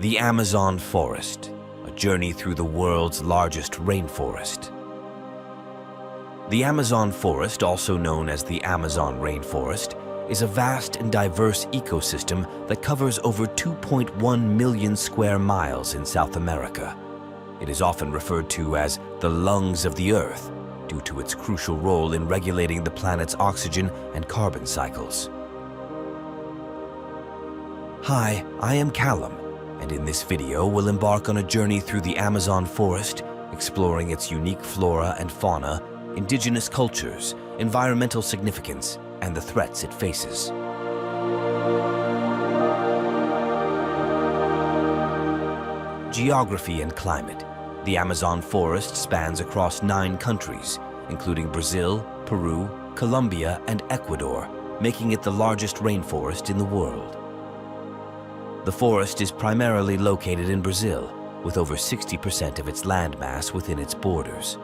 The Amazon Forest, a journey through the world's largest rainforest. The Amazon Forest, also known as the Amazon Rainforest, is a vast and diverse ecosystem that covers over 2.1 million square miles in South America. It is often referred to as the lungs of the Earth due to its crucial role in regulating the planet's oxygen and carbon cycles. Hi, I am Callum, and in this video we'll embark on a journey through the Amazon forest, exploring its unique flora and fauna, indigenous cultures, environmental significance, and the threats it faces. Geography and climate. The Amazon forest spans across 9 countries, including Brazil, Peru, Colombia, and Ecuador, making it the largest rainforest in the world. The forest is primarily located in Brazil, with over 60% of its landmass within its borders.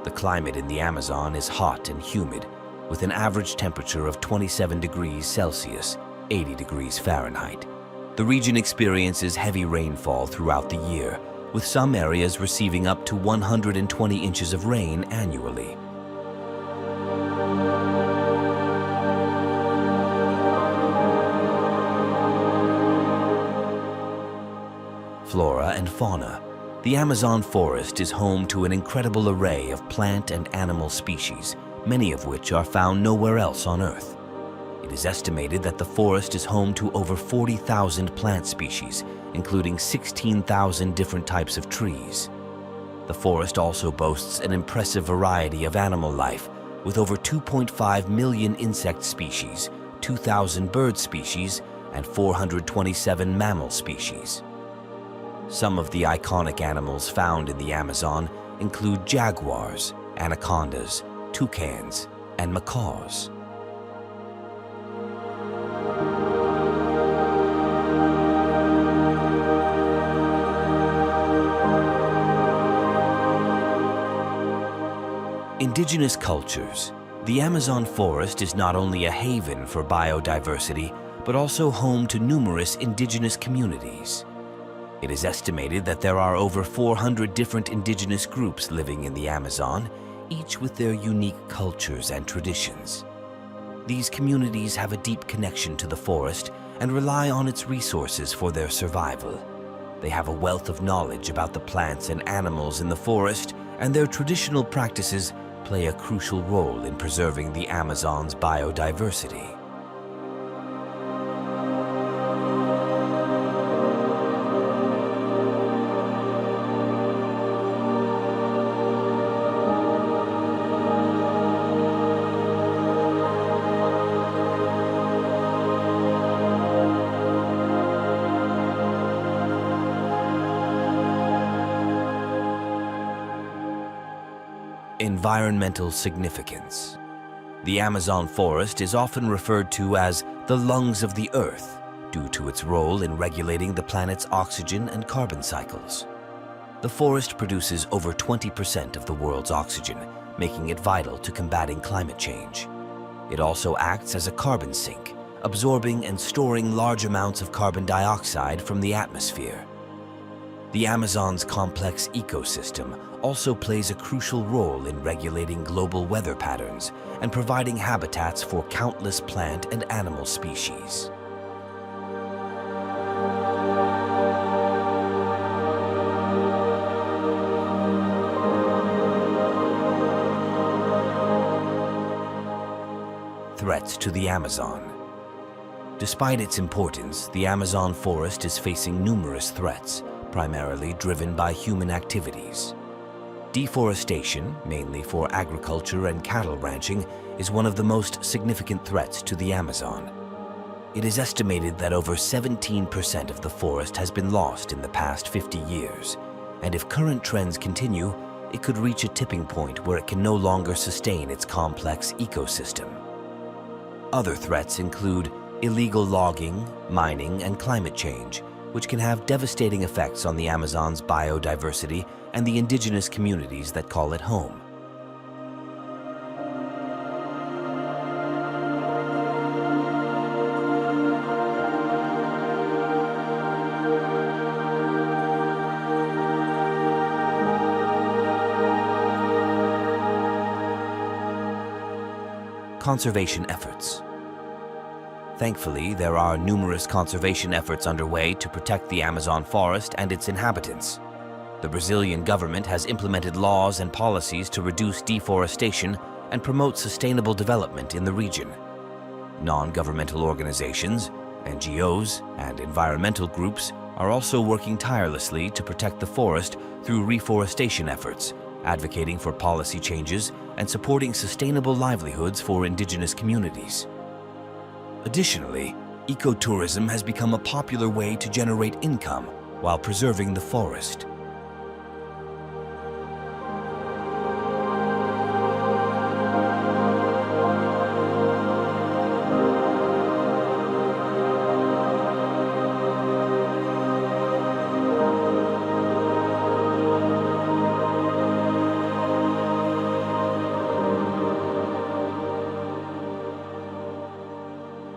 The climate in the Amazon is hot and humid, with an average temperature of 27 degrees Celsius, 80 degrees Fahrenheit. The region experiences heavy rainfall throughout the year, with some areas receiving up to 120 inches of rain annually. Flora and fauna. The Amazon forest is home to an incredible array of plant and animal species, many of which are found nowhere else on Earth. It is estimated that the forest is home to over 40,000 plant species, including 16,000 different types of trees. The forest also boasts an impressive variety of animal life, with over 2.5 million insect species, 2,000 bird species, and 427 mammal species. Some of the iconic animals found in the Amazon include jaguars, anacondas, toucans, and macaws. Indigenous cultures. The Amazon forest is not only a haven for biodiversity, but also home to numerous indigenous communities. It is estimated that there are over 400 different indigenous groups living in the Amazon, each with their unique cultures and traditions. These communities have a deep connection to the forest and rely on its resources for their survival. They have a wealth of knowledge about the plants and animals in the forest, and their traditional practices play a crucial role in preserving the Amazon's biodiversity. Environmental significance. The Amazon forest is often referred to as the lungs of the Earth due to its role in regulating the planet's oxygen and carbon cycles. The forest produces over 20% of the world's oxygen, making it vital to combating climate change. It also acts as a carbon sink, absorbing and storing large amounts of carbon dioxide from the atmosphere. The Amazon's complex ecosystem also plays a crucial role in regulating global weather patterns and providing habitats for countless plant and animal species. Threats to the Amazon. Despite its importance, the Amazon forest is facing numerous threats, primarily driven by human activities. Deforestation, mainly for agriculture and cattle ranching, is one of the most significant threats to the Amazon. It is estimated that over 17% of the forest has been lost in the past 50 years, and if current trends continue, it could reach a tipping point where it can no longer sustain its complex ecosystem. Other threats include illegal logging, mining, and climate change, which can have devastating effects on the Amazon's biodiversity and the indigenous communities that call it home. Conservation efforts. Thankfully, there are numerous conservation efforts underway to protect the Amazon forest and its inhabitants. The Brazilian government has implemented laws and policies to reduce deforestation and promote sustainable development in the region. Non-governmental organizations, NGOs, and environmental groups are also working tirelessly to protect the forest through reforestation efforts, advocating for policy changes and supporting sustainable livelihoods for indigenous communities. Additionally, ecotourism has become a popular way to generate income while preserving the forest.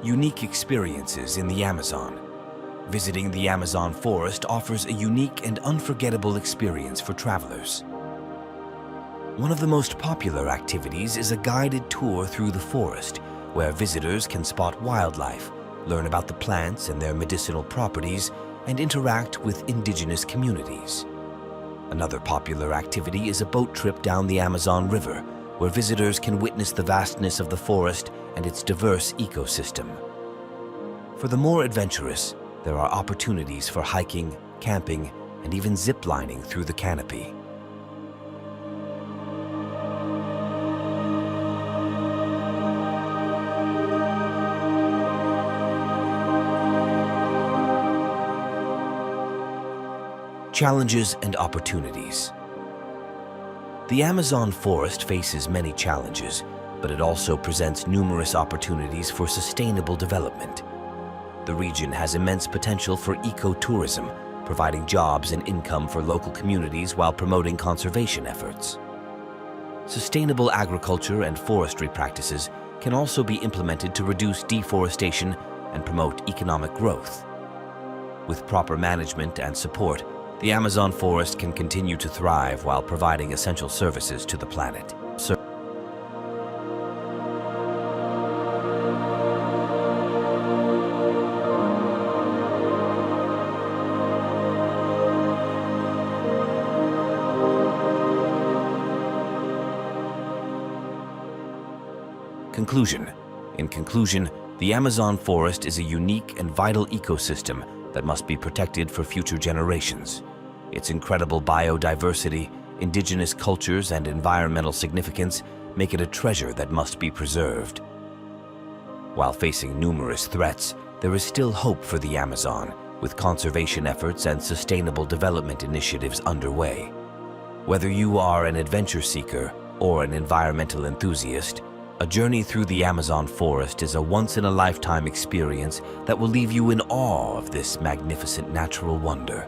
Unique experiences in the Amazon. Visiting the Amazon forest offers a unique and unforgettable experience for travelers. One of the most popular activities is a guided tour through the forest, where visitors can spot wildlife, learn about the plants and their medicinal properties, and interact with indigenous communities. Another popular activity is a boat trip down the Amazon River, where visitors can witness the vastness of the forest and its diverse ecosystem. For the more adventurous, there are opportunities for hiking, camping, and even zip-lining through the canopy. Challenges and opportunities. The Amazon forest faces many challenges, but it also presents numerous opportunities for sustainable development. The region has immense potential for ecotourism, providing jobs and income for local communities while promoting conservation efforts. Sustainable agriculture and forestry practices can also be implemented to reduce deforestation and promote economic growth. With proper management and support, the Amazon forest can continue to thrive while providing essential services to the planet. Conclusion. In conclusion, the Amazon forest is a unique and vital ecosystem that must be protected for future generations. Its incredible biodiversity, indigenous cultures, and environmental significance make it a treasure that must be preserved. While facing numerous threats, there is still hope for the Amazon, with conservation efforts and sustainable development initiatives underway. Whether you are an adventure seeker or an environmental enthusiast, a journey through the Amazon forest is a once-in-a-lifetime experience that will leave you in awe of this magnificent natural wonder.